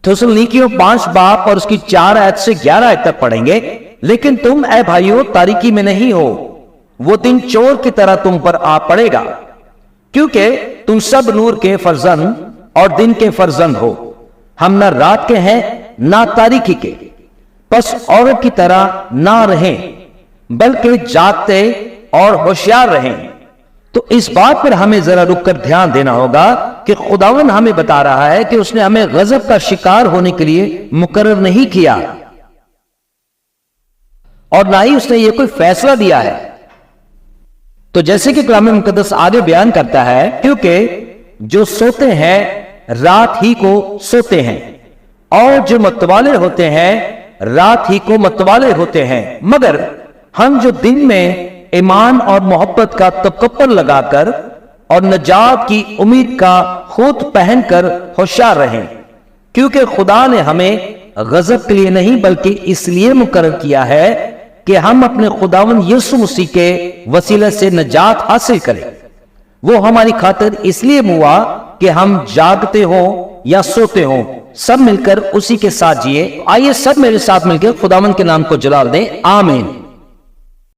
थस्सलुनीकियों 5 बाब और उसकी 4 आयत से 11 आयत तक पढ़ेंगे। लेकिन तुम ऐ भाइयों तारीकी में नहीं हो, वो दिन चोर की तरह तुम पर आ पड़ेगा, क्योंकि तुम सब नूर के फर्जंद और दिन के फर्जंद हो। हम न रात के हैं ना तारीकी के, बस औरों की तरह ना रहें, बल्कि जागते और होशियार रहें। तो इस बात पर हमें जरा रुक कर ध्यान देना होगा कि खुदावन हमें बता रहा है कि उसने हमें गजब का शिकार होने के लिए मुकर्रर नहीं किया, और ना ही उसने ये कोई फैसला दिया है। तो जैसे कि कलाम मुकद्दस आगे बयान करता है, क्योंकि जो सोते हैं रात ही को सोते हैं, और जो मतवाले होते हैं रात ही को मतवाले होते हैं। मगर हम जो दिन में ईमान और मोहब्बत का तकब्बुर लगाकर और नजात की उम्मीद का खूत पहनकर होशियार रहें, क्योंकि खुदा ने हमें गजब के लिए नहीं बल्कि इसलिए मुकर्रर किया है कि हम अपने खुदावन यीशु मसीह के वसीले से नजात हासिल करें। वो हमारी खातिर इसलिए हुआ कि हम जागते हो या सोते हो, सब मिलकर उसी के साथ जिए। आइए सब मेरे साथ मिलकर खुदावन के नाम को जलाल दें। आमीन।